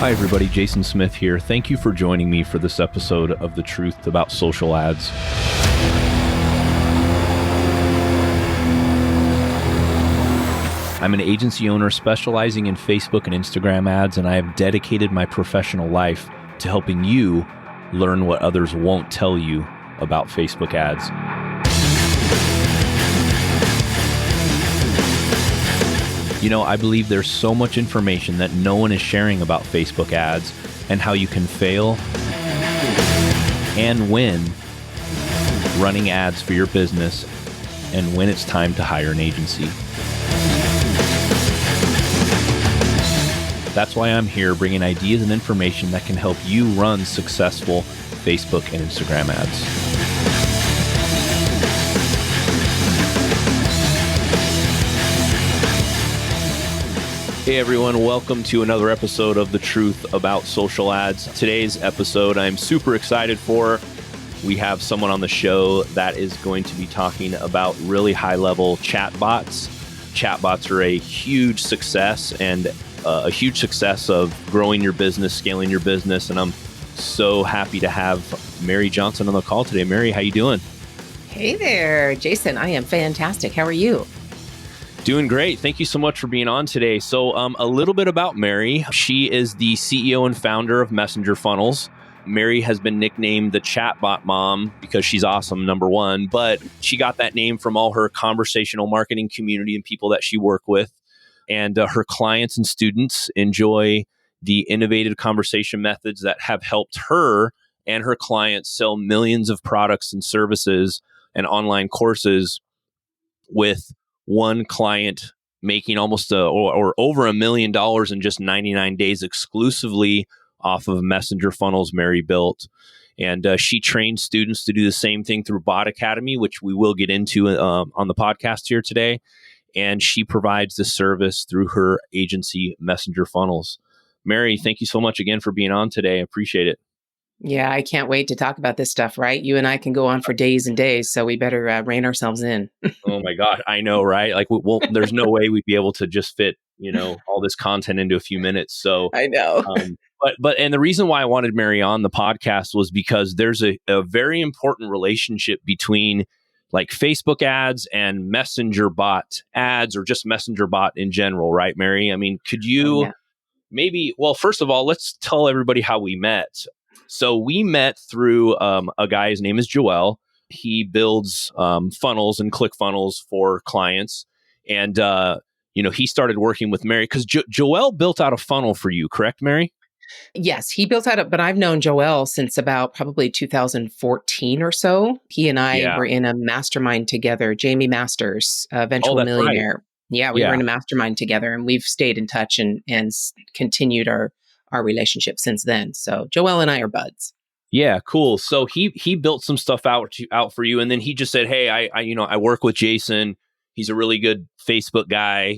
Hi everybody, Jason Smith here. Thank you for joining me for this episode of The Truth About Social Ads. I'm an agency owner specializing in Facebook and Instagram ads, and I have dedicated my professional life to helping you learn what others won't tell you about Facebook ads. You know, I believe there's so much information that no one is sharing about Facebook ads and how you can fail and win running ads for your business and when it's time to hire an agency. That's why I'm here bringing ideas and information that can help you run successful Facebook and Instagram ads. Hey everyone, welcome to another episode of The Truth About Social Ads. Today's episode I'm super excited for. We have someone on the show that is going to be talking about really high-level chatbots. Chatbots are a huge success and a huge success of growing your business, scaling your business, and I'm so happy to have Mary Johnson on the call today. Mary, how you doing? Hey there, Jason. I am fantastic. How are you? Doing great. Thank you so much for being on today. So a little bit about Mary. She is the CEO and founder of Messenger Funnels. Mary has been nicknamed the ChatBot Mom because she's awesome, number one, but she got that name from all her conversational marketing community and people that she work with. And her clients and students enjoy the innovative conversation methods that have helped her and her clients sell millions of products and services and online courses, with one client making almost or over $1 million in just 99 days exclusively off of Messenger Funnels Mary built. And she trains students to do the same thing through Bot Academy, which we will get into on the podcast here today. And she provides the service through her agency, Messenger Funnels. Mary, thank you so much again for being on today. I appreciate it. Yeah, I can't wait to talk about this stuff, right? You and I can go on for days and days, so we better rein ourselves in. Oh my God, I know, right? Like, there's no way we'd be able to just fit, all this content into a few minutes. So I know. And the reason why I wanted Mary on the podcast was because there's a very important relationship between like Facebook ads and Messenger bot ads, or just Messenger bot in general, right, Mary? I mean, could you first of all, let's tell everybody how we met. So we met through a guy, his name is Joel. He builds funnels and click funnels for clients. And, he started working with Mary because Joel built out a funnel for you, correct, Mary? Yes, he built out but I've known Joel since about probably 2014 or so. He and I were in a mastermind together, Jamie Masters, Eventual Millionaire. Right. Yeah, we were in a mastermind together, and we've stayed in touch and continued our relationship since then. So Joel and I are buds. Yeah, cool. So he built some stuff out for you, and then he just said, "Hey, I work with Jason. He's a really good Facebook guy,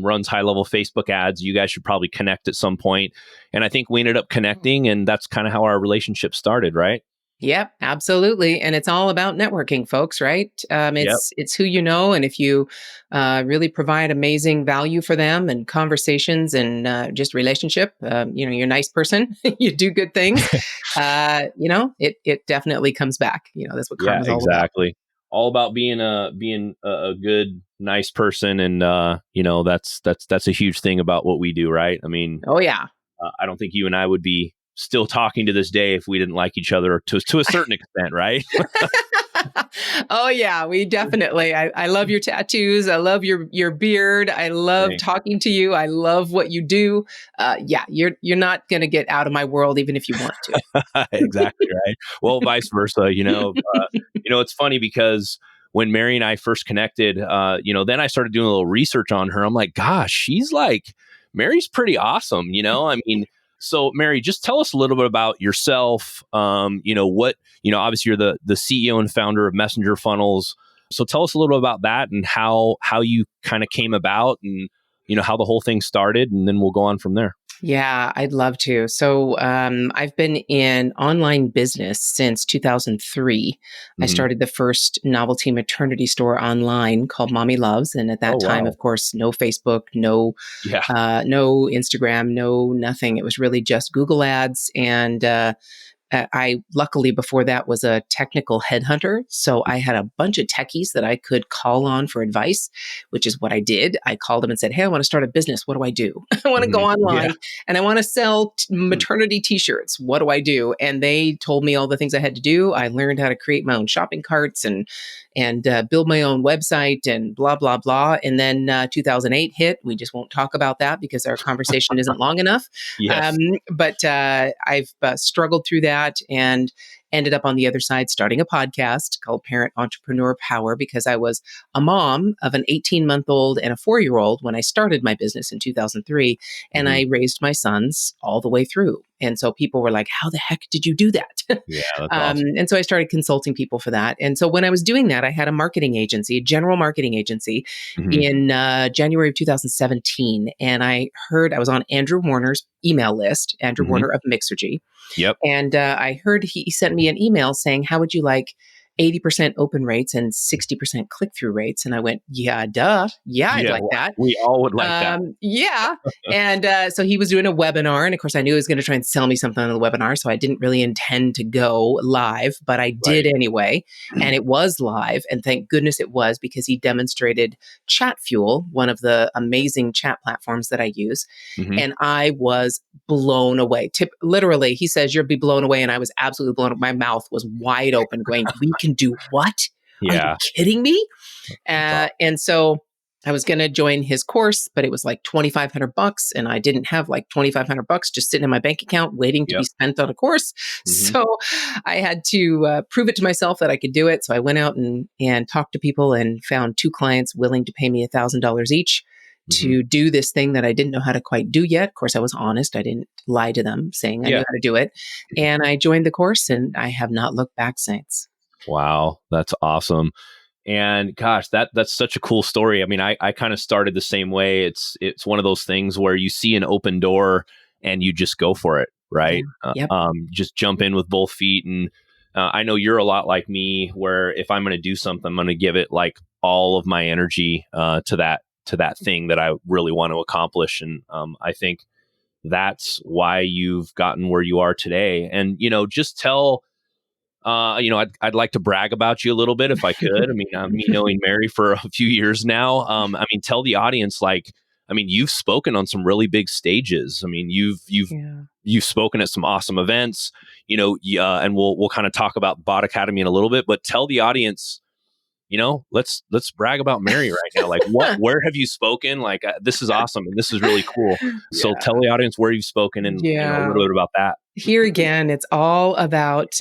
runs high-level Facebook ads. You guys should probably connect at some point." And I think we ended up connecting, and that's kind of how our relationship started, right? Yep, absolutely. And it's all about networking, folks, right? It's who you know, and if you really provide amazing value for them and conversations and just relationship, you're a nice person, you do good things, it definitely comes back. That's what karma's all about. Exactly. All about being a good, nice person, and that's a huge thing about what we do, right? I mean, oh yeah, I don't think you and I would be still talking to this day if we didn't like each other to a certain extent, right? Oh yeah, we definitely. I love your tattoos. I love your beard. I love talking to you. I love what you do. You're not going to get out of my world even if you want to. Exactly right. Well, vice versa. It's funny because when Mary and I first connected, then I started doing a little research on her. I'm like, gosh, Mary's pretty awesome. I mean. So, Mary, just tell us a little bit about yourself. Obviously you're the CEO and founder of Messenger Funnels. So tell us a little bit about that and how you kind of came about and, how the whole thing started, and then we'll go on from there. Yeah, I'd love to. So, I've been in online business since 2003. I Hmm. started the first novelty maternity store online called Mommy Loves. And at Oh, that time, wow. of course, no Facebook, Yeah. no Instagram, no nothing. It was really just Google ads. And I luckily before that was a technical headhunter. So I had a bunch of techies that I could call on for advice, which is what I did. I called them and said, "Hey, I want to start a business. What do I do? I want to go Hmm. Yeah. online and I want to sell maternity t-shirts. What do I do?" And they told me all the things I had to do. I learned how to create my own shopping carts and build my own website and blah blah blah. And then 2008 hit. We just won't talk about that because our conversation isn't long enough. Um, Yes. but I've struggled through that and ended up on the other side starting a podcast called Parent Entrepreneur Power because I was a mom of an 18-month-old and a 4-year-old when I started my business in 2003. And Hmm. I raised my sons all the way through. And so people were like, "How the heck did you do that?" Yeah, that's awesome. And so I started consulting people for that. And so when I was doing that, I had a marketing agency, a general marketing agency Hmm. in January of 2017. And I was on Andrew Warner's email list, Andrew Hmm. Warner of Mixergy. Yep. And I heard he sent me an email saying, "How would you like 80% open rates and 60% click through rates?" And I went, "Yeah, duh. Yeah, I'd Yeah. like that." We all would like that. Yeah. And so he was doing a webinar. And of course, I knew he was going to try and sell me something on the webinar. So I didn't really intend to go live, but I did Right. anyway. And it was live. And thank goodness it was because he demonstrated Chat Fuel, one of the amazing chat platforms that I use. Hmm. And I was blown away. Literally, he says, "You'll be blown away." And I was absolutely blown away. My mouth was wide open, going, "We can do what? Are you Yeah. kidding me?" That's awesome. And so I was going to join his course, but it was like $2,500, and I didn't have like $2,500 just sitting in my bank account waiting to be Yep. spent on a course. Hmm. So I had to prove it to myself that I could do it. So I went out and talked to people and found 2 clients willing to pay me $1,000 each Hmm. to do this thing that I didn't know how to quite do yet. Of course, I was honest. I didn't lie to them saying I knew Yeah. how to do it. And I joined the course, and I have not looked back since. Wow, that's awesome. And gosh, that's such a cool story. I mean, I kind of started the same way. It's one of those things where you see an open door and you just go for it, Yeah. right? Yep. Just jump in with both feet. And I know you're a lot like me, where if I'm going to do something, I'm going to give it like all of my energy to that thing that I really want to accomplish. And I think that's why you've gotten where you are today. And just tell I'd like to brag about you a little bit if I could. I mean, me knowing Mary for a few years now, I mean, tell the audience, like, I mean, you've spoken on some really big stages. I mean, Yeah. you've spoken at some awesome events, and we'll kind of talk about Bot Academy in a little bit, but tell the audience, let's brag about Mary right now. Like, where have you spoken? Like, this is awesome and this is really cool. So Yeah. tell the audience where you've spoken and a Yeah. little bit about that. Here again, it's all about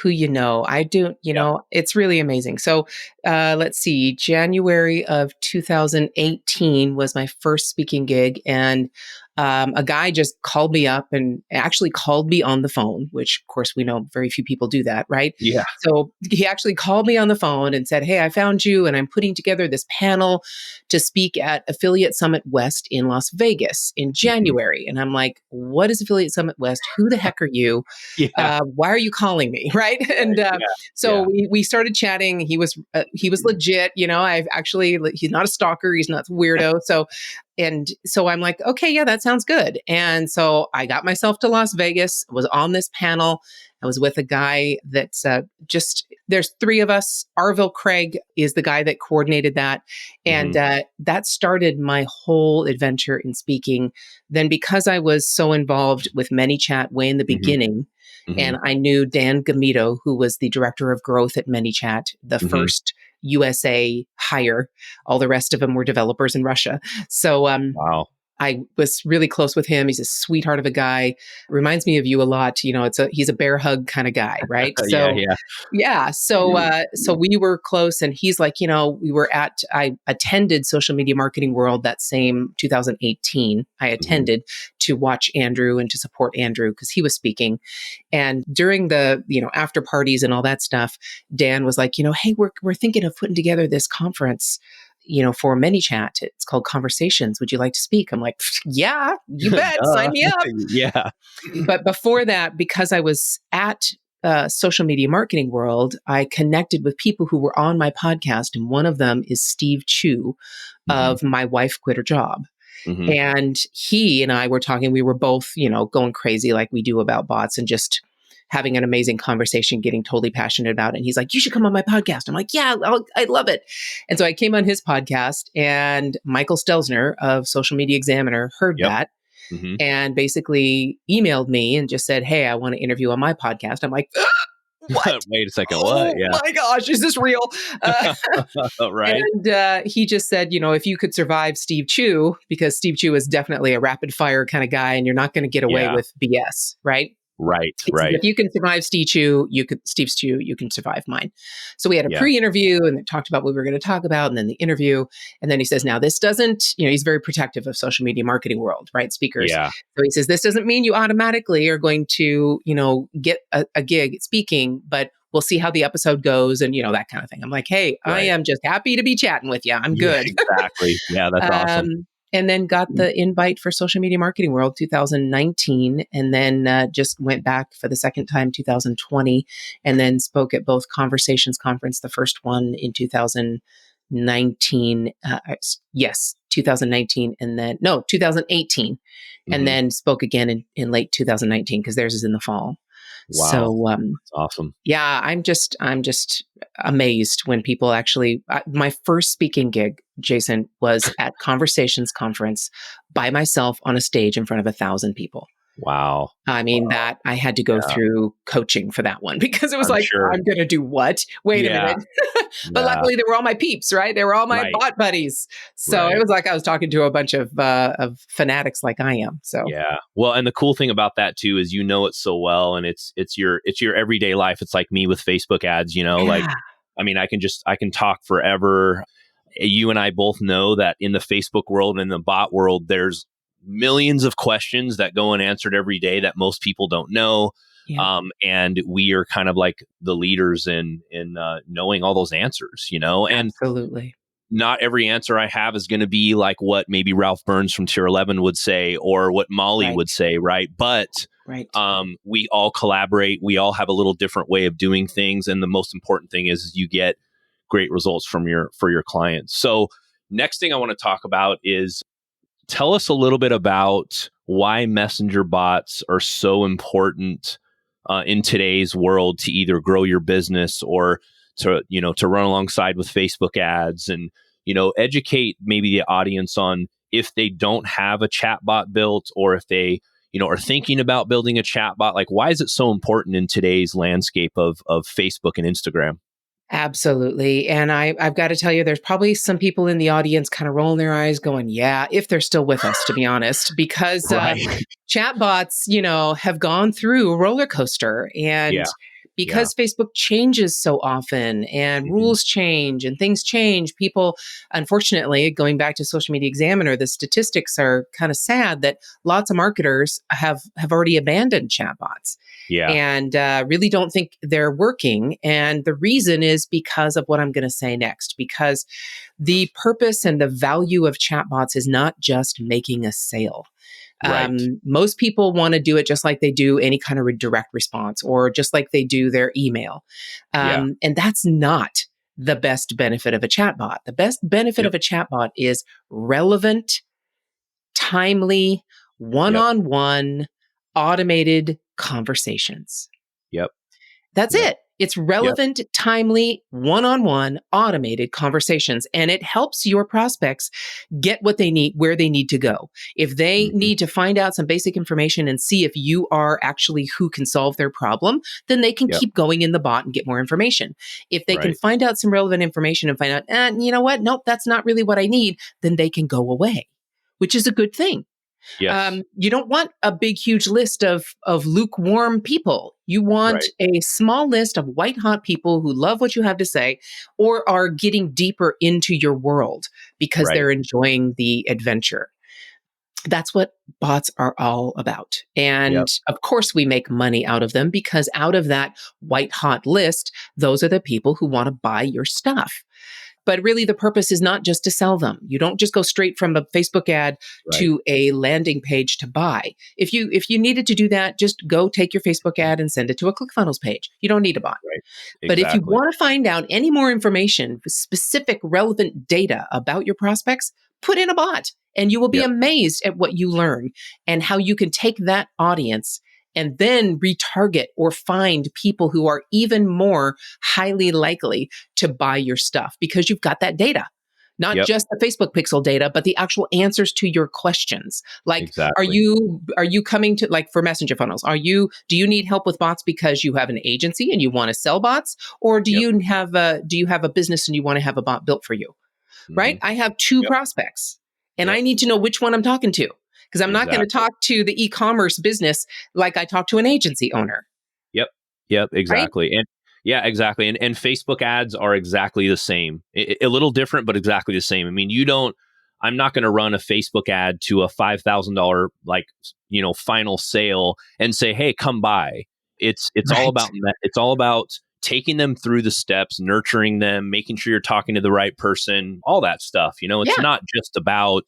who you know. I do, Yep. it's really amazing. So let's see, January of 2018 was my first speaking gig. And a guy just called me up and actually called me on the phone, which of course we know very few people do that, right? Yeah. So he actually called me on the phone and said, "Hey, I found you and I'm putting together this panel to speak at Affiliate Summit West in Las Vegas in Mhm. January." And I'm like, "What is Affiliate Summit West? Who the heck are you? Yeah. Why are you calling me?" Right? And Yeah. so Yeah. we started chatting. He was legit. I've actually he's not a stalker. He's not a weirdo. So I'm like, "Okay, yeah, that sounds good." And so I got myself to Las Vegas. Was on this panel. I was with a guy that's there's 3 of us. Arville Craig is the guy that coordinated that. And Mhm. that started my whole adventure in speaking. Then, because I was so involved with ManyChat way in the Mhm. beginning, Mhm. and I knew Dan Gamito, who was the director of growth at ManyChat, the Mhm. first USA hire. All the rest of them were developers in Russia. So Wow. I was really close with him. He's a sweetheart of a guy. Reminds me of you a lot. He's a bear hug kind of guy, right? Yeah, So yeah. yeah. So we were close, and he's like, I attended Social Media Marketing World that same 2018. I Mhm. attended to watch Andrew and to support Andrew because he was speaking. And during the, after parties and all that stuff, Dan was like, "Hey, we're thinking of putting together this conference. for ManyChat, it's called Conversations. Would you like to speak? I'm like, yeah, you bet. Duh. Sign me up. Yeah. But before that, because I was at social media marketing world, I connected with people who were on my podcast. And one of them is Steve Chu Hmm. of My Wife Quit Her Job. Hmm. And he and I were talking, we were both, going crazy like we do about bots and just having an amazing conversation, getting totally passionate about it. And he's like, you should come on my podcast. I'm like, yeah, I love it. And so I came on his podcast, and Michael Stelzner of Social Media Examiner heard Yep. that Hmm. and basically emailed me and just said, hey, I want to interview on my podcast. I'm like, what? Wait a second. What? Oh Yeah. my gosh, is this real? Uh, Right. and he just said, if you could survive Steve Chu, because Steve Chu is definitely a rapid fire kind of guy, and you're not going to get away Yeah. with BS, right? Right. He said, Right. if you can survive Steve Chu, you can survive mine. So we had a Yeah. pre-interview and it talked about what we were going to talk about, and then the interview. And then he says, now this doesn't, he's very protective of social media marketing world, right? Speakers. Yeah. So he says, this doesn't mean you automatically are going to, get a gig speaking, but we'll see how the episode goes and, that kind of thing. I'm like, hey, I Right. am just happy to be chatting with you. I'm Yeah, good. exactly. Yeah, that's awesome. And then got the invite for Social Media Marketing World 2019, and then just went back for the second time 2020, and then spoke at both Conversations Conference, the first one in 2019. Yes, 2019, and then 2018, and Hmm. then spoke again in late 2019 because theirs is in the fall. Wow. So That's awesome. yeah, I'm just amazed when people actually. My first speaking gig, Jason, was at Conversations Conference by myself on a stage in front of 1,000 people. Wow. I mean, Wow. that I had to go Yeah, through coaching for that one because it was I'm like, sure. I'm going to do what? Wait a Yeah. minute. But Yeah. luckily, they were all my peeps, right? They were all my Right. bot buddies. So it Right. was like I was talking to a bunch of fanatics like I am. So Yeah. Well, and the cool thing about that too is it so well, and it's your everyday life. It's like me with Facebook ads, like yeah, I mean, I can talk forever. You and I both know that in the Facebook world and the bot world, there's millions of questions that go unanswered every day that most people don't know. yeah, And we are kind of like the leaders in knowing all those answers, and absolutely. not every answer I have is going to be like what maybe Ralph Burns from Tier 11 would say or what Molly Right, would say, right? But right. we all collaborate. We all have a little different way of doing things, and the most important thing is you get great results for your clients. So next thing I want to talk about is tell us a little bit about why messenger bots are so important in today's world to either grow your business or to run alongside with Facebook ads, and educate maybe the audience on if they don't have a chatbot built, or if they are thinking about building a chatbot. Like, why is it so important in today's landscape of Facebook and Instagram? Absolutely. And I've got to tell you, there's probably some people in the audience kind of rolling their eyes going, yeah, if they're still with us, to be honest, because Right. chatbots, have gone through a roller coaster. And Yeah. Yeah. because Facebook changes so often and Hmm. rules change and things change, people, unfortunately, going back to Social Media Examiner, the statistics are kind of sad that lots of marketers have already abandoned chatbots Yeah. and really don't think they're working. And the reason is because of what I'm going to say next, because the purpose and the value of chatbots is not just making a sale. Right. Most people want to do it just like they do any kind of direct response or just like they do their email. Yeah. And that's not the best benefit of a chatbot. The best benefit Yep. of a chatbot is relevant, timely, Yep. one-on-one, automated conversations. Yep. That's Yep. it. It's Yep. relevant, timely, one-on-one, automated conversations. And it helps your prospects get what they need, where they need to go. If they Hmm. need to find out some basic information and see if you are actually who can solve their problem, then they can Yep. keep going in the bot and get more information. If they can Right. find out some relevant information and find out, you know what? Nope, that's not really what I need, then they can go away, which is a good thing. Yes. You don't want a big, huge list of lukewarm people. You want Right. a small list of white hot people who love what you have to say or are getting deeper into your world because Right. they're enjoying the adventure. That's what bots are all about. And Yep. of course, we make money out of them because out of that white hot list, those are the people who want to buy your stuff. But really, the purpose is not just to sell them. You don't just go straight from a Facebook ad Right. to a landing page to buy. If you needed to do that, just go take your Facebook ad and send it to a ClickFunnels page. You don't need a bot. Right. But if you Exactly. want to find out any more information, specific relevant data about your prospects, put in a bot and you will be Yep. amazed at what you learn and how you can take that audience and then retarget or find people who are even more highly likely to buy your stuff because you've got that data. Not Yep. just the Facebook pixel data, but the actual answers to your questions. Like, are Exactly. you coming to, like, for messenger funnels? Do you need help with bots because you have an agency and you want to sell bots, or do Yep. you have a business and you want to have a bot built for you? Hmm. Right? I have two Yep. prospects, and Yep. I need to know which one I'm talking to because I'm not going to Exactly. talk to the e-commerce business like I talk to an agency owner. Yep. Yep. Right? Exactly. And yeah, exactly. And Facebook ads are exactly the same. A little different, but exactly the same. I mean, I'm not going to run a Facebook ad to a $5,000 final sale and say, "Hey, come by." It's all Right. about it's all about taking them through the steps, nurturing them, making sure you're talking to the right person, all that stuff. It's Yeah. not just about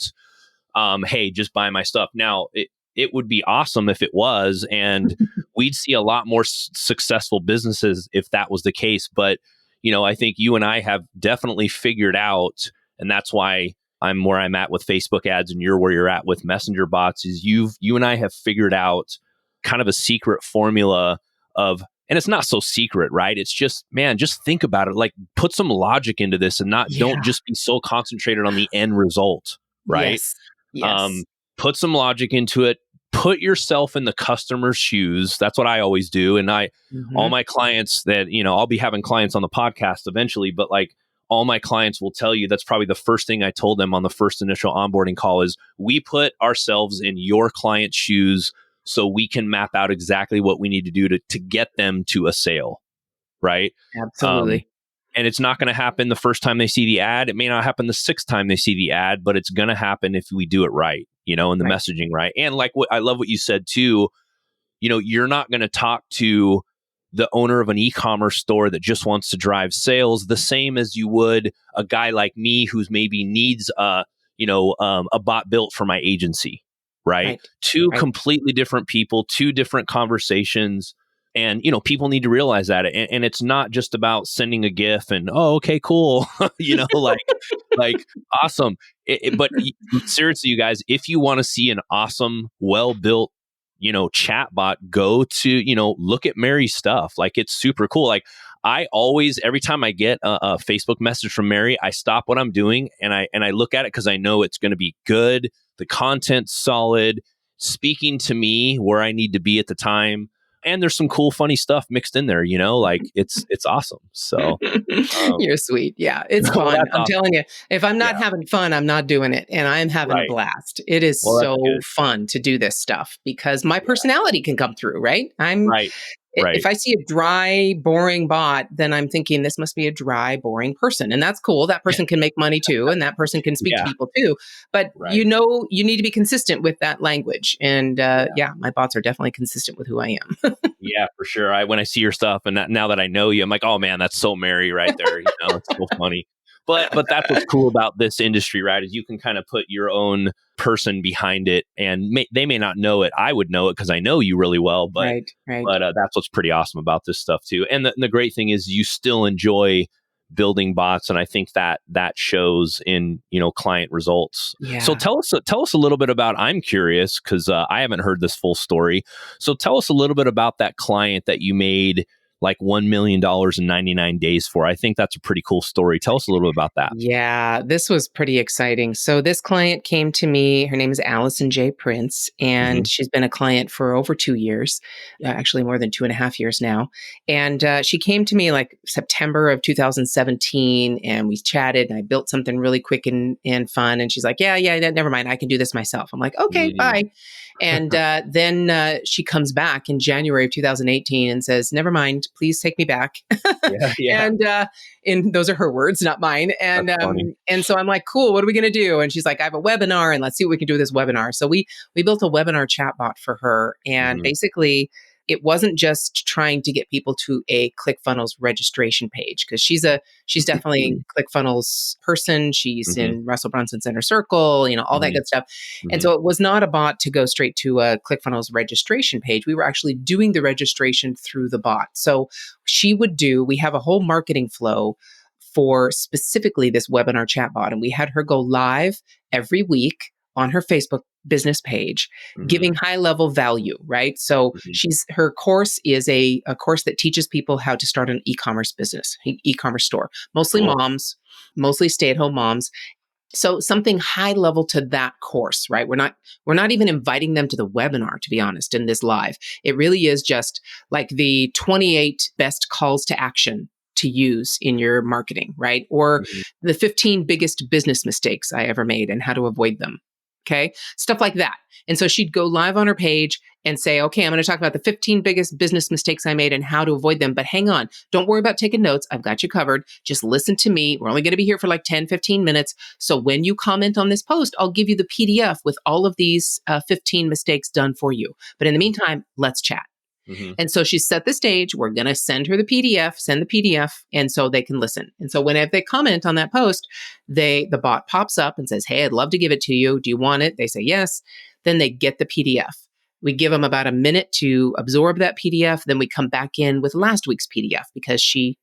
hey, just buy my stuff. Now, it would be awesome if it was, and we'd see a lot more successful businesses if that was the case. But, I think you and I have definitely figured out, and that's why I'm where I'm at with Facebook ads and you're where you're at with messenger bots, is you and I have figured out kind of a secret formula of, and it's not so secret, right? It's just, man, just think about it. Like, put some logic into this and don't Yeah. just be so concentrated on the end result, right? Yes. um, Yes. put some logic into it. Put yourself in the customer's shoes. That's what I always do. And all Mhm. my clients that, I'll be having clients on the podcast eventually, but like, all my clients will tell you that's probably the first thing I told them on the first initial onboarding call is, we put ourselves in your client's shoes so we can map out exactly what we need to do to get them to a sale. Right. Um, Absolutely. and it's not going to happen the first time they see the ad. It may not happen the sixth time they see the ad, but it's going to happen if we do it right, and the Right. messaging right. And like, what I love what you said too, you're not going to talk to the owner of an e-commerce store that just wants to drive sales the same as you would a guy like me who's maybe needs a bot built for my agency, right? Right. Two Right. completely different people, two different conversations. And people need to realize that, and it's not just about sending a GIF and, oh, okay, cool, like awesome. But seriously, you guys, if you want to see an awesome, well built, chatbot, go to look at Mary's stuff. Like, it's super cool. Like, I always, every time I get a Facebook message from Mary, I stop what I'm doing and I look at it because I know it's going to be good. The content's solid, speaking to me where I need to be at the time. And there's some cool, funny stuff mixed in there, like it's awesome. So, um, You're sweet. Yeah, it's well, fun. that's I'm awesome. telling you, if I'm Yeah, not having fun, I'm not doing it. And I'm having a right. blast. It is Well, that's so good. fun to do this stuff because my Yeah, personality can come through, right? right, If right. I see a dry, boring bot, then I'm thinking this must be a dry, boring person. And that's cool. That person can make money too. And that person can speak to Yeah, people too. But right. you need to be consistent with that language. And Yeah. yeah, my bots are definitely consistent with who I am. Yeah, for sure. When I see your stuff and now that I know you, I'm like, oh man, that's so Mary right there. It's so funny. But that's what's cool about this industry, right? Is you can kind of put your own person behind it, and they may not know it. I would know it because I know you really well, but Right, right. but that's what's pretty awesome about this stuff too. And the great thing is you still enjoy building bots, and I think that shows in client results. So Yeah. tell us a little bit about. I'm curious because I haven't heard this full story. So tell us a little bit about that client that you made like $1 million in 99 days for. I think that's a pretty cool story. Tell us a little bit about that. Yeah, this was pretty exciting. So this client came to me. Her name is Allison J. Prince, and Hmm. she's been a client for over 2 years, actually more than 2.5 years now. And she came to me like September of 2017, and we chatted. And I built something really quick and fun. And she's like, "Yeah, never mind. I can do this myself." I'm like, "Okay, Mm. bye." And then she comes back in January of 2018 and says, "Never mind. Please take me back." Yeah, yeah, and and those are her words, not mine. that's funny. And so I'm like, cool, what are we gonna do? And she's like, I have a webinar and let's see what we can do with this webinar. So we built a webinar chatbot for her. And Hmm. basically it wasn't just trying to get people to a ClickFunnels registration page, because she's definitely a ClickFunnels person. She's Mm-hmm. in Russell Brunson's Inner Circle, all that Mm-hmm. good stuff. And Mm-hmm. so it was not a bot to go straight to a ClickFunnels registration page. We were actually doing the registration through the bot. So we have a whole marketing flow for specifically this webinar chatbot. And we had her go live every week on her Facebook business page, Mm-hmm. giving high level value, right? So her course is a course that teaches people how to start an e-commerce business, e-commerce store, mostly Cool. moms, mostly stay-at-home moms. So something high level to that course, right? We're not even inviting them to the webinar, to be honest, in this live. It really is just like the 28 best calls to action to use in your marketing, right? Or Mm-hmm. the 15 biggest business mistakes I ever made and how to avoid them. Okay. Stuff like that. And so she'd go live on her page and say, okay, I'm going to talk about the 15 biggest business mistakes I made and how to avoid them. But hang on, don't worry about taking notes. I've got you covered. Just listen to me. We're only going to be here for like 10, 15 minutes. So when you comment on this post, I'll give you the PDF with all of these 15 mistakes done for you. But in the meantime, let's chat. Mm-hmm. And so she set the stage. We're going to send her the PDF, send the PDF, and so they can listen. And so whenever they comment on that post, the bot pops up and says, hey, I'd love to give it to you. Do you want it? They say yes. Then they get the PDF. We give them about a minute to absorb that PDF. Then we come back in with last week's PDF because she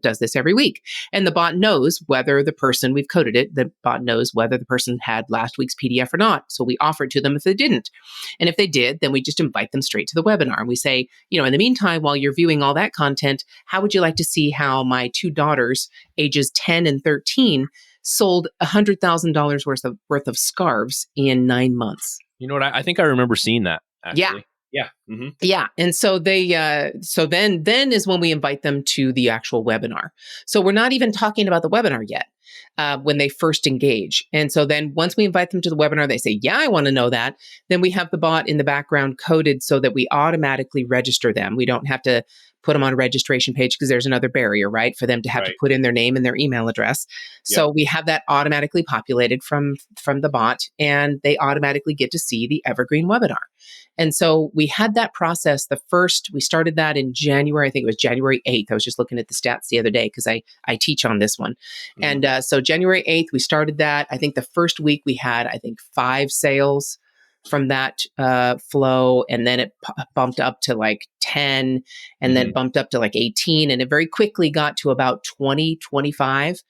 does this every week. And the bot knows whether the person, we've coded it, the bot knows whether the person had last week's PDF or not. So we offer it to them if they didn't. And if they did, then we just invite them straight to the webinar. And we say, in the meantime, while you're viewing all that content, how would you like to see how my two daughters, ages 10 and 13, sold $100,000 worth of scarves in 9 months? You know what? I think I remember seeing that, actually. Yeah. Yeah. Mm-hmm. Yeah. And so then is when we invite them to the actual webinar. So we're not even talking about the webinar yet when they first engage. And so then once we invite them to the webinar, they say, yeah, I want to know that. Then we have the bot in the background coded so that we automatically register them. We don't have to put them on a registration page because there's another barrier, right? For them to have to put in their name and their email address. So we have that automatically populated from the bot, and they automatically get to see the evergreen webinar. And so we had that process. We started that in January. I think it was January 8th. I was just looking at the stats the other day because I teach on this one. Mm-hmm. And so January 8th, we started that. I think the first week we had, 5 sales from that flow. And then it bumped up to like 10 and then bumped up to like 18. And it very quickly got to about 20, 25.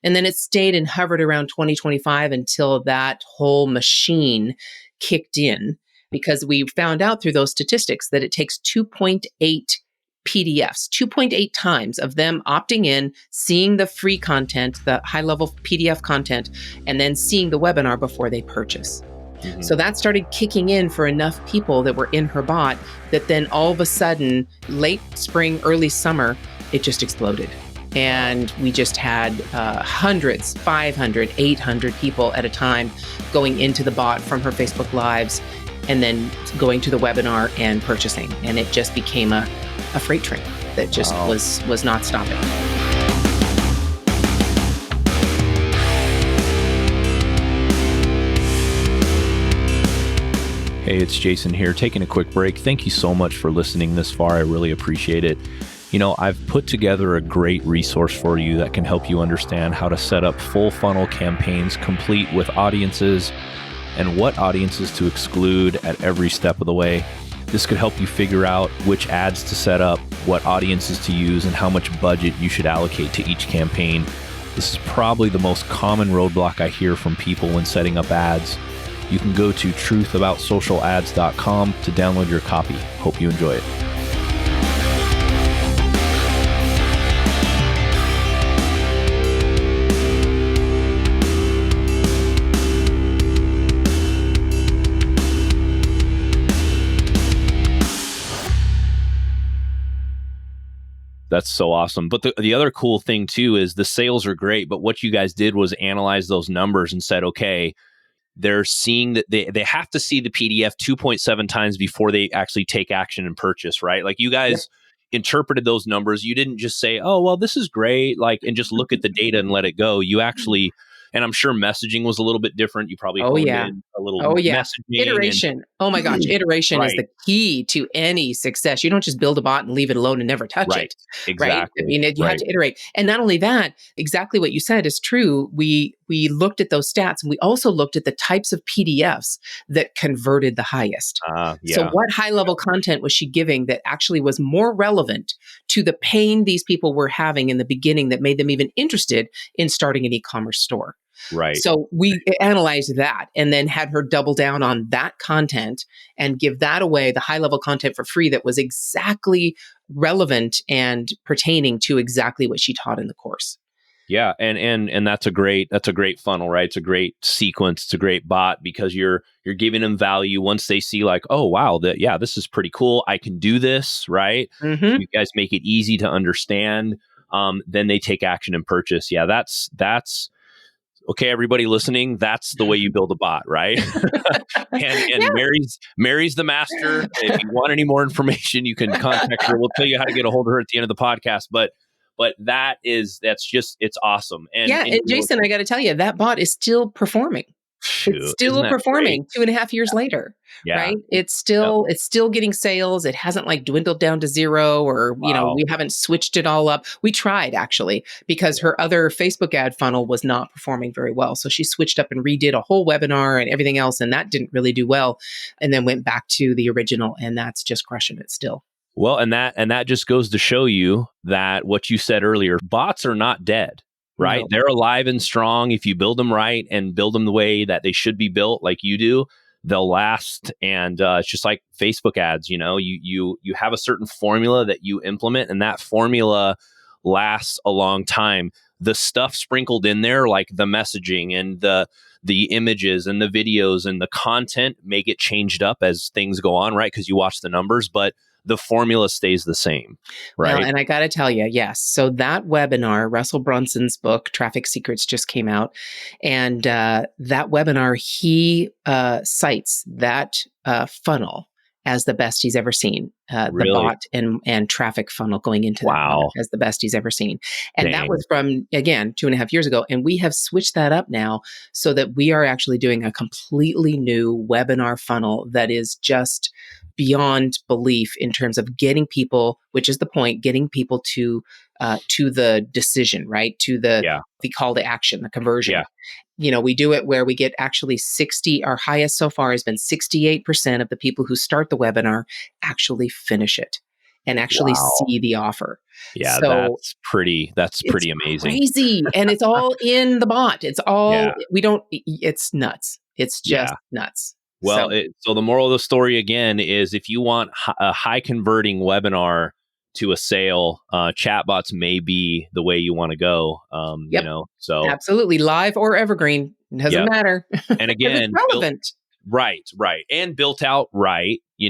And then it stayed and hovered around 20, 25 until that whole machine kicked in. Because we found out through those statistics that it takes 2.8 PDFs, 2.8 times of them opting in, seeing the free content, the high-level PDF content, and then seeing the webinar before they purchase. Mm-hmm. So that started kicking in for enough people that were in her bot that then all of a sudden, late spring, early summer, it just exploded. And we just had hundreds, 500, 800 people at a time going into the bot from her Facebook Lives and then going to the webinar and purchasing. And it just became a freight train that just was not stopping. Hey, it's Jason here, taking a quick break. Thank you so much for listening this far. I really appreciate it. I've put together a great resource for you that can help you understand how to set up full funnel campaigns complete with audiences and what audiences to exclude at every step of the way. This could help you figure out which ads to set up, what audiences to use, and how much budget you should allocate to each campaign. This is probably the most common roadblock I hear from people when setting up ads. You can go to truthaboutsocialads.com to download your copy. Hope you enjoy it. That's so awesome. But the other cool thing too is the sales are great, but what you guys did was analyze those numbers and said, okay, they're seeing that they have to see the PDF 2.7 times before they actually take action and purchase, right? Like you guys interpreted those numbers. You didn't just say, oh, well, this is great, and just look at the data and let it go. You actually, and I'm sure messaging was a little bit different. You probably honed in a little Oh, yeah. messaging and Iteration. Oh my gosh. Iteration is right, the key to any success. You don't just build a bot and leave it alone and never touch right, it, right? I exactly, mean, you have right. to iterate. And not only that, exactly what you said is true. We looked at those stats and we also looked at the types of PDFs that converted the highest. So Yeah, what high level content was she giving that actually was more relevant to the pain these people were having in the beginning that made them even interested in starting an e-commerce store? right. So we analyzed that and then had her double down on that content and give that away, the high level content for free that was exactly relevant and pertaining to exactly what she taught in the course. Yeah, and that's a great funnel, right? It's a great sequence, it's a great bot because you're giving them value once they see like, oh wow, that yeah, this is pretty cool. I can do this, right? Hmm. You guys make it easy to understand. Then they take action and purchase. Yeah, that's okay. Everybody listening, that's the way you build a bot, right? and Mary's the master. If you want any more information, you can contact her. We'll tell you how to get a hold of her at the end of the podcast. But that's just it's awesome. Yeah. And Jason, I got to tell you, that bot is still performing. It's Shoot, isn't still that great? performing 2.5 years later, Yeah. right? It's Yep. still getting sales. It hasn't like dwindled down to zero, or Wow. we haven't switched it all up. We tried actually because Yeah. her other Facebook ad funnel was not performing very well. So she switched up and redid a whole webinar and everything else, and that didn't really do well. And then went back to the original, and that's just crushing it still. Well, and that just goes to show you that what you said earlier, bots are not dead, right? No. They're alive and strong. If you build them right and build them the way that they should be built, like you do, they'll last. And it's just like Facebook ads. You have a certain formula that you implement, and that formula lasts a long time. The stuff sprinkled in there, like the messaging and the images and the videos and the content, may get changed up as things go on, right? Because you watch the numbers, but the formula stays the same, Well, right? and I got to tell you, yes. So that webinar, Russell Brunson's book, Traffic Secrets, just came out. And that webinar, he cites that funnel as the best he's ever seen. The Really? bot and traffic funnel going into that funnel Wow. as the best he's ever seen. And that Dang. was from, again, 2.5 years ago. And we have switched that up now so that we are actually doing a completely new webinar funnel that is just beyond belief in terms of getting people, which is the point, getting people to the decision, right? To Yeah. the call to action, the conversion. Yeah. We do it where we get actually 60, our highest so far has been 68% of the people who start the webinar actually finish it and actually Wow. see the offer. Yeah, So that's it's pretty amazing. crazy. And it's all in the bot. It's all, Yeah. we don't, it's nuts. It's just Yeah. nuts. Well, So, so the moral of the story again is if you want a high converting webinar to a sale, chatbots may be the way you want to go. yep, So absolutely. Live or evergreen, doesn't yeah. matter And because it's again, relevant. right. And built out right, the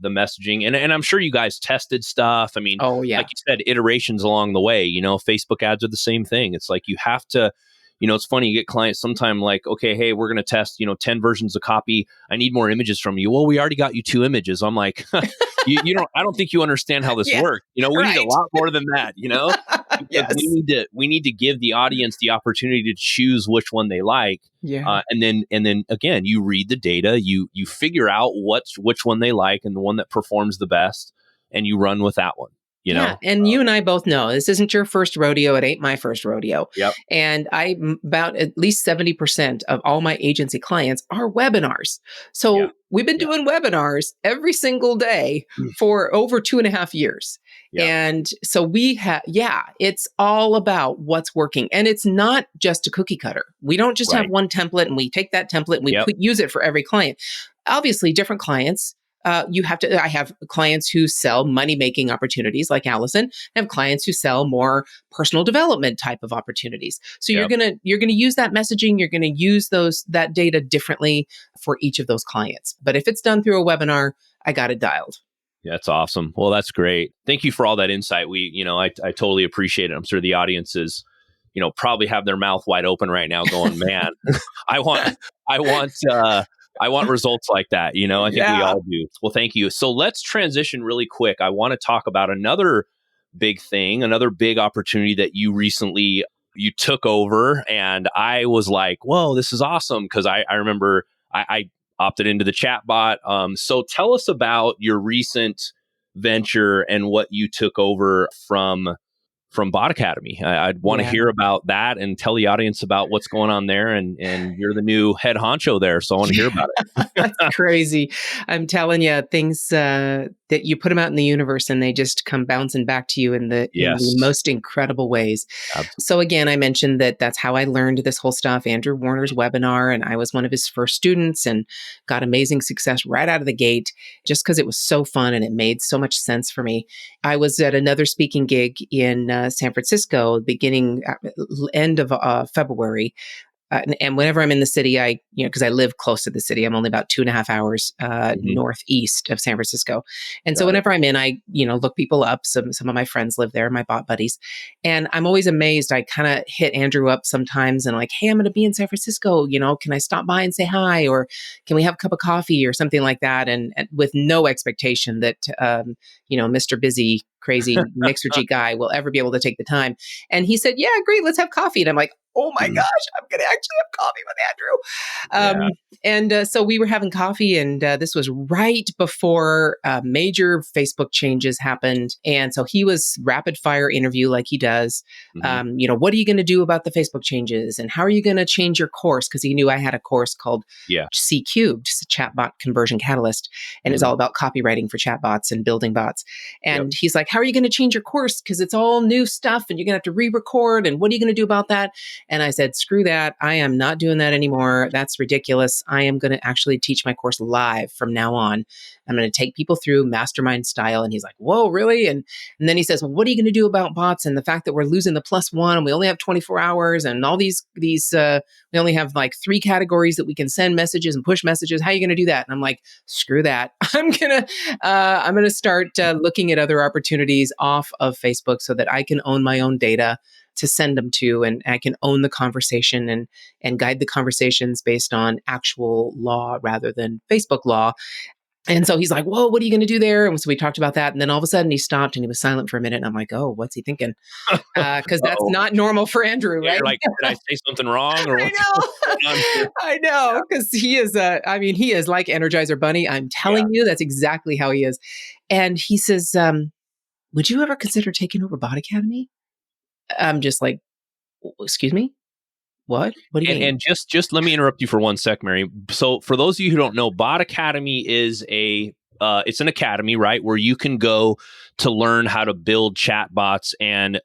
messaging. And I'm sure you guys tested stuff. I mean, Oh, like yeah. you said, iterations along the way, Facebook ads are the same thing. It's like you have to, it's funny, you get clients sometime like, okay, hey, we're going to test, 10 versions of copy. I need more images from you. Well, we already got you 2 images. I'm like, I don't think you understand how this Yeah, works. We need a right. lot more than that, because we Yes. need to give the audience the opportunity to choose which one they like. Yeah. And then again, you read the data, you figure out which one they like and the one that performs the best, and you run with that one. Yeah, and you and I both know this isn't your first rodeo. It ain't my first rodeo. Yep. And about at least 70% of all my agency clients are webinars. Yeah. So we've been Yeah. doing webinars every single day for over 2.5 years. Yeah. And so it's all about what's working. And it's not just a cookie cutter. We don't just have Right. one template and we take that template and we Yep. use it for every client. Obviously, different clients. I have clients who sell money making opportunities like Allison. I have clients who sell more personal development type of opportunities. So Yep. you're gonna use that messaging. You're gonna use that data differently for each of those clients. But if it's done through a webinar, I got it dialed. That's awesome. Well, that's great. Thank you for all that insight. I totally appreciate it. I'm sure the audience is, probably have their mouth wide open right now going, man, I want, I want, I want results like that. I think we Yeah. all do. Well, thank you. So let's transition really quick. I want to talk about another big thing, another big opportunity that you recently you took over, and I was like, whoa, this is awesome. Because I remember I opted into the chatbot. So tell us about your recent venture and what you took over from Bot Academy. I'd want to Yeah. hear about that and tell the audience about what's going on there. And you're the new head honcho there, so I want to hear about it. That's crazy. I'm telling you, things that you put them out in the universe and they just come bouncing back to you in the Yes, most incredible ways. absolutely. So again, I mentioned that that's how I learned this whole stuff. Andrew Warner's webinar, and I was one of his first students and got amazing success right out of the gate, just because it was so fun and it made so much sense for me. I was at another speaking gig in San Francisco, beginning end of February. And whenever I'm in the city, because I live close to the city, I'm only about 2.5 hours Mhm. northeast of San Francisco. And so Got it. whenever I'm in, look people up. Some of my friends live there, my bot buddies. And I'm always amazed. I kind of hit Andrew up sometimes and like, hey, I'm going to be in San Francisco. Can I stop by and say hi? Or can we have a cup of coffee or something like that? And with no expectation that, Mr. Busy, crazy Mixergy guy will ever be able to take the time. And he said, yeah, great, let's have coffee. And I'm like, oh my Mm. gosh, I'm going to actually have coffee with Andrew. Yeah. So we were having coffee, and this was right before major Facebook changes happened. And so he was rapid fire interview like he does. Mhm. What are you going to do about the Facebook changes? And how are you going to change your course? Because he knew I had a course called Yeah. C Cubed, Chatbot Conversion Catalyst. And it's Mhm. all about copywriting for chatbots and building bots. Yep. And he's like, how are you going to change your course? Because it's all new stuff and you're going to have to re-record. And what are you going to do about that? And I said, screw that. I am not doing that anymore. That's ridiculous. I am going to actually teach my course live from now on. I'm going to take people through mastermind style. And he's like, whoa, really? And then he says, well, what are you going to do about bots and the fact that we're losing the +1 and we only have 24 hours and all these we only have like 3 categories that we can send messages and push messages. How are you going to do that? And I'm like, screw that. I'm going to start looking at other opportunities off of Facebook so that I can own my own data to send them to, and I can own the conversation and guide the conversations based on actual law rather than Facebook law. And so he's like, whoa, what are you going to do there? And so we talked about that. And then all of a sudden he stopped and he was silent for a minute. And I'm like, oh, what's he thinking? Because that's Uh-oh. not normal for Andrew, Yeah, right? you're like, did I say something wrong or I what's going on know. here? I know. Because he is like Energizer Bunny. I'm Yeah. telling you, that's exactly how he is. And he says, would you ever consider taking over Bot Academy? I'm just like, excuse me? What? What do you mean? And just let me interrupt you for 1 sec, Mary. So for those of you who don't know, Bot Academy is it's an academy, right, where you can go to learn how to build chatbots, and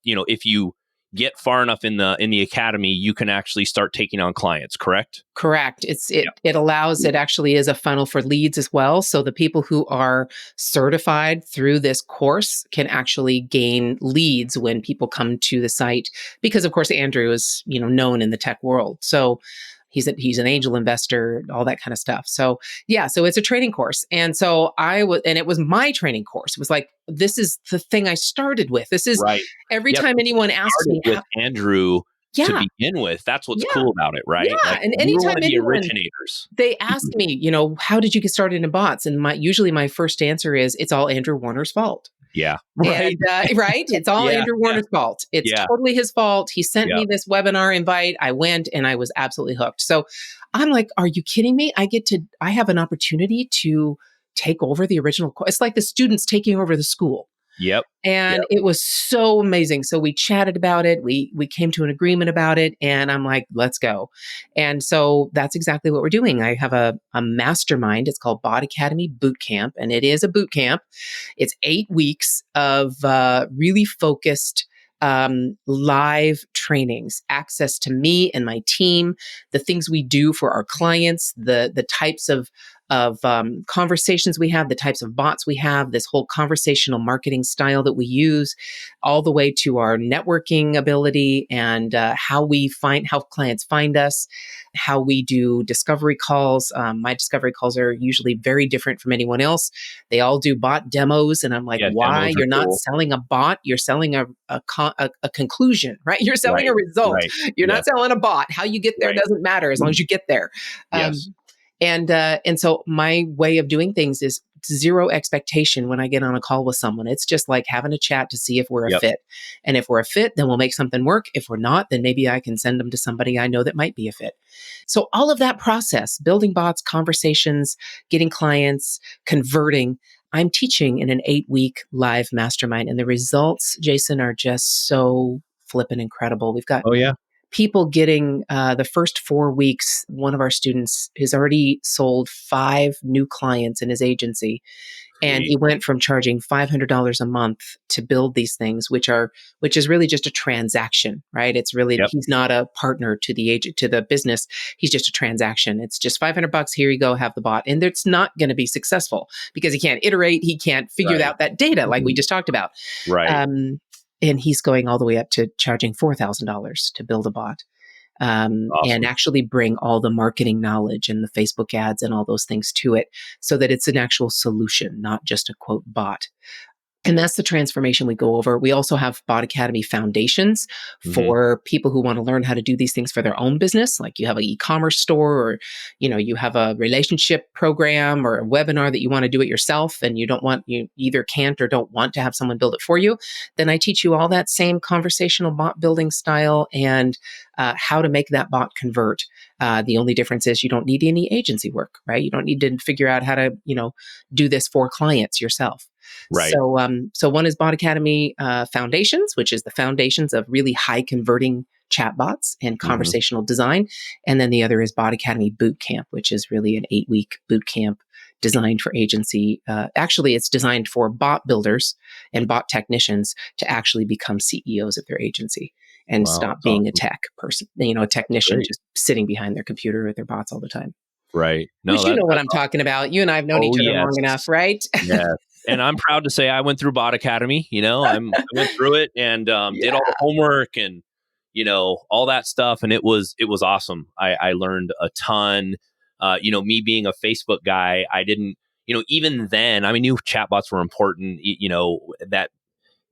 if you get far enough in the academy, you can actually start taking on clients. Correct? Correct. It actually is a funnel for leads as well. So the people who are certified through this course can actually gain leads when people come to the site, because of course Andrew is, known in the tech world. So he's an angel investor, all that kind of stuff. So yeah, so it's a training course. And so and it was my training course. It was like, this is the thing I started with. This is Right. every Yep. time anyone asks Started me, with Andrew to yeah, begin with. That's what's yeah, cool about it, right? yeah. Like, And you were one anytime of the anyone originators. they ask me, how did you get started in bots? And usually my first answer is, it's all Andrew Warner's fault. Yeah. Right. And right, it's all Yeah. Andrew Yeah. Warner's fault. It's Yeah. totally his fault. He sent Yeah. me this webinar invite. I went and I was absolutely hooked. So I'm like, are you kidding me? I have an opportunity to take over the original course. It's like the students taking over the school. Yep. Yep. And it was so amazing. So we chatted about it. We came to an agreement about it. And I'm like, let's go. And so that's exactly what we're doing. I have a mastermind. It's called Bot Academy Boot Camp. And it is a boot camp. It's 8 weeks of really focused live trainings, access to me and my team, the things we do for our clients, the types of conversations we have, the types of bots we have, this whole conversational marketing style that we use, all the way to our networking ability and how clients find us, how we do discovery calls. My discovery calls are usually very different from anyone else. They all do bot demos, and I'm like, Yeah. why? Demos are You're not cool. selling a bot. You're selling a conclusion, right? You're selling Right. a result. Right. You're Yes. not selling a bot. How you get there Right. doesn't matter as long as you get there. Um, Yes. And so my way of doing things is zero expectation when I get on a call with someone. It's just like having a chat to see if we're a Yep. fit. And if we're a fit, then we'll make something work. If we're not, then maybe I can send them to somebody I know that might be a fit. So all of that process, building bots, conversations, getting clients, converting, I'm teaching in an 8-week live mastermind. And the results, Jason, are just so flippin' incredible. We've got Oh yeah. people getting the first 4 weeks. One of our students has already sold 5 new clients in his agency. And he Sweet. went from charging $500 a month to build these things, which is really just a transaction, right? It's really, Yep. he's not a partner to the agent, to the business. He's just a transaction. It's just $500. Here you go, have the bot. And it's not going to be successful because he can't iterate. He can't figure Right. out that data like we Mhm. just talked about. Right. And he's going all the way up to charging $4,000 to build a bot, and Awesome. actually bring all the marketing knowledge and the Facebook ads and all those things to it so that it's an actual solution, not just a quote bot. And that's the transformation we go over. We also have Bot Academy foundations Mhm. for people who want to learn how to do these things for their own business. Like you have an e-commerce store, or you have a relationship program or a webinar that you want to do it yourself, and you either can't or don't want to have someone build it for you. Then I teach you all that same conversational bot building style and how to make that bot convert. The only difference is you don't need any agency work, right? You don't need to figure out how to do this for clients yourself. Right. So one is Bot Academy Foundations, which is the foundations of really high converting chatbots and Mhm. conversational design. And then the other is Bot Academy Boot Camp, which is really an 8-week boot camp designed for agency. Actually, it's designed for bot builders and bot technicians to actually become CEOs of their agency and Wow, stop that's being a awesome. tech person, a technician Great. just sitting behind their computer with their bots all the time. Right. No, Which you know what that's I'm talking about. You and I have known oh each other yes. long enough, right? Yes. And I'm proud to say I went through Bot Academy. I went through it and did all Yeah. the homework and all that stuff, and it was awesome. I learned a ton. Me being a Facebook guy, I didn't. Even then, I knew chatbots were important. That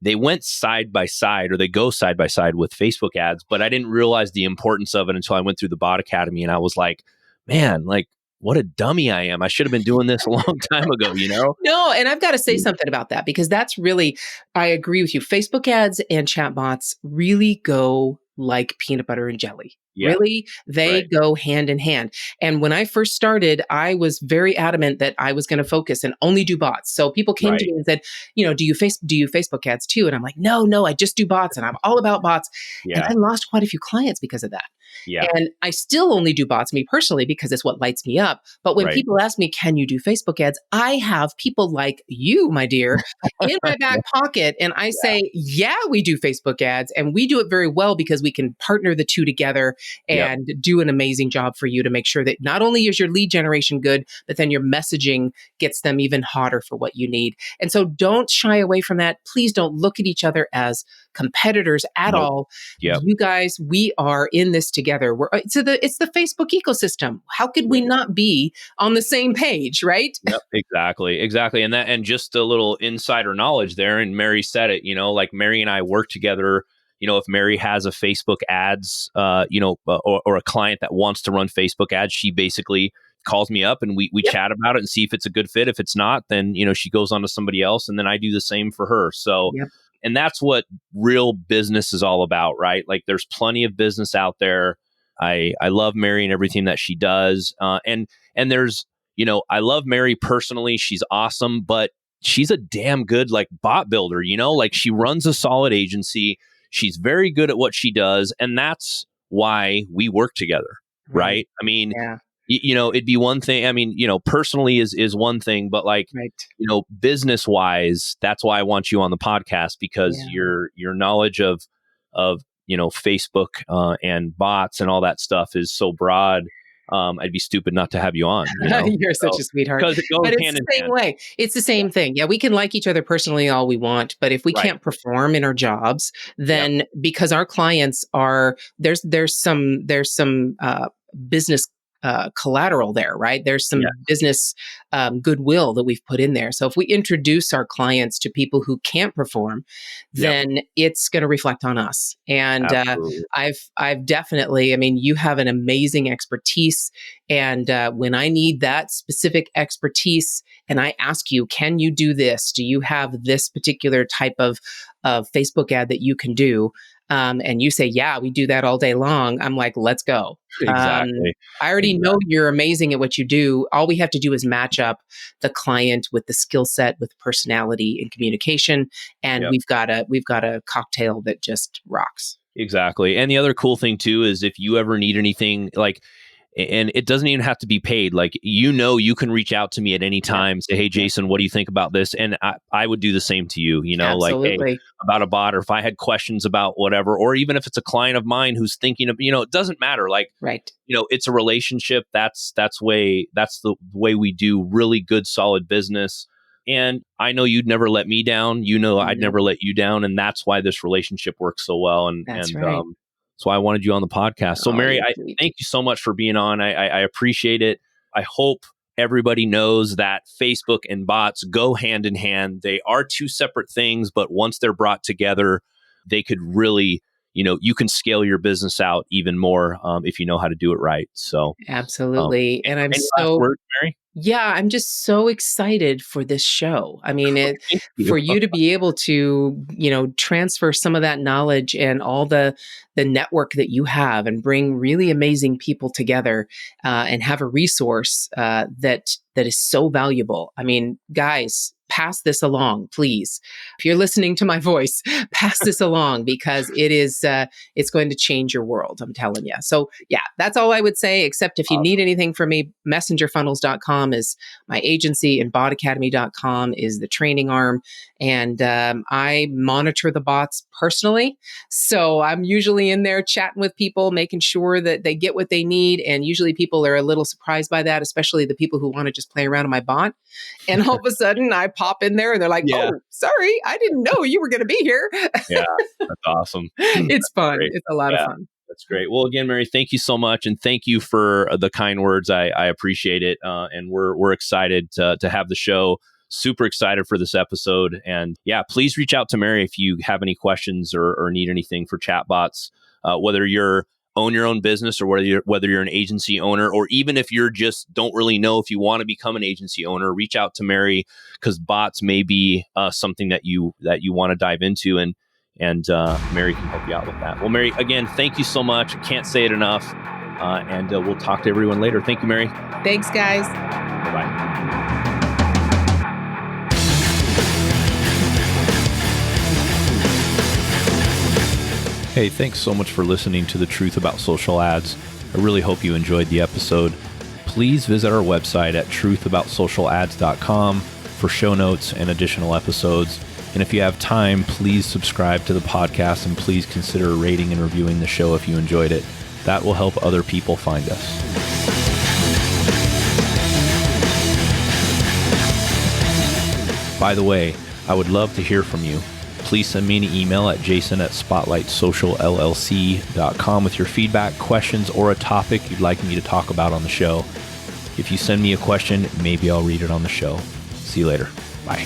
they went side by side, or they go side by side with Facebook ads, but I didn't realize the importance of it until I went through the Bot Academy, and I was like, man, like what a dummy I am. I should have been doing this a long time ago. No, and I've got to say something about that because that's really, I agree with you. Facebook ads and chatbots really go like peanut butter and jelly. Yeah. Really, they Right. go hand in hand. And when I first started, I was very adamant that I was going to focus and only do bots. So people came to Right. me and said, do you Facebook ads too? And I'm like, no, I just do bots and I'm all about bots. And Yeah. I lost quite a few clients because of that. Yeah. And I still only do bots, me personally, because it's what lights me up. But when Right. people ask me, can you do Facebook ads? I have people like you, my dear, in my back pocket. And I say, yeah, we do Facebook ads. And we do it very well because we can partner the two together Yep. and do an amazing job for you to make sure that not only is your lead generation good, but then your messaging gets them even hotter for what you need. And so don't shy away from that. Please don't look at each other as competitors at Nope. all. Yep. You guys, we are in this together. It's the Facebook ecosystem. How could we not be on the same page, right? Yep, exactly. And just a little insider knowledge there. And Mary said it, like Mary and I work together. If Mary has a Facebook ads, or a client that wants to run Facebook ads, she basically calls me up and we Yep. chat about it and see if it's a good fit. If it's not, then, she goes on to somebody else, and then I do the same for her. So, Yep. and that's what real business is all about, right? Like there's plenty of business out there. I love Mary and everything that she does. And there's, I love Mary personally. She's awesome, but she's a damn good like bot builder, like she runs a solid agency. She's very good at what she does. And that's why we work together. Right. Right. I mean, Yeah. it'd be one thing. I mean, personally is one thing, but like, Right. business wise, that's why I want you on the podcast, because Yeah. your knowledge of Facebook and bots and all that stuff is so broad. I'd be stupid not to have you on. You're such So, a sweetheart. because it goes But it's hand the in same hand. way. It's the Yeah. same thing. Yeah, we can like each other personally all we want, but if we Right. can't perform in our jobs, Yep. then because our clients are there's some business collateral there, right? There's some Yeah. business goodwill that we've put in there. So if we introduce our clients to people who can't perform, Yep. then it's going to reflect on us. And Absolutely. I've definitely, I mean, you have an amazing expertise, and when I need that specific expertise, and I ask you, can you do this? Do you have this particular type of Facebook ad that you can do? And you say, yeah, we do that all day long. I'm like, let's go. Um, Exactly. I already know Exactly. you're amazing at what you do. All we have to do is match up the client with the skill set, with personality and communication, and Yep. we've got a cocktail that just rocks. Exactly. And the other cool thing too is if you ever need anything, like, and it doesn't even have to be paid. Like, you can reach out to me at any Yeah, time, say, hey, yeah, Jason, what do you think about this? And I would do the same to you, like, hey, absolutely. about a bot, or if I had questions about whatever, or even if it's a client of mine who's thinking of, it doesn't matter. Like, Right. it's a relationship. That's the way we do really good, solid business. And I know you'd never let me down. I'd No, never let you down. And that's why this relationship works so well. that's right. That's why I wanted you on the podcast. So, Oh, Mary, you're I sweet. thank you so much for being on. I appreciate it. I hope everybody knows that Facebook and bots go hand in hand. They are two separate things, but once they're brought together, they could really, you can scale your business out even more if you know how to do it right. So, um, Absolutely. And I'm any last so words, Mary? Yeah, I'm just so excited for this show. I mean, Thank you. for you to be able to, transfer some of that knowledge and all the network that you have, and bring really amazing people together, and have a resource that is so valuable. I mean, guys, pass this along, please. If you're listening to my voice, pass this along, because it's going to change your world. I'm telling you. So yeah, that's all I would say. Except if you need Awesome. anything from me, messengerfunnels.com is my agency, and botacademy.com is the training arm. And I monitor the bots personally. So I'm usually in there chatting with people, making sure that they get what they need. And usually people are a little surprised by that, especially the people who want to just play around on my bot. And all of a sudden I pop in there and they're like, Yeah. oh, sorry, I didn't know you were going to be here. Yeah. That's awesome. It's fun. Great. It's a lot of Yeah. fun. That's great. Well, again, Mary, thank you so much, and thank you for the kind words. I appreciate it, and we're excited to have the show. Super excited for this episode, and yeah, please reach out to Mary if you have any questions or need anything for chatbots. Whether you're own your own business, or whether you're an agency owner, or even if you're just don't really know if you want to become an agency owner, reach out to Mary, because bots may be something that you want to dive into, and Mary can help you out with that. Well, Mary, again, thank you so much. I can't say it enough. And we'll talk to everyone later. Thank you, Mary. Thanks, guys. Bye-bye. Hey, thanks so much for listening to The Truth About Social Ads. I really hope you enjoyed the episode. Please visit our website at truthaboutsocialads.com for show notes and additional episodes. And if you have time, please subscribe to the podcast, and please consider rating and reviewing the show if you enjoyed it. That will help other people find us. By the way, I would love to hear from you. Please send me an email at jason@spotlightsocialllc.com with your feedback, questions, or a topic you'd like me to talk about on the show. If you send me a question, maybe I'll read it on the show. See you later. Bye.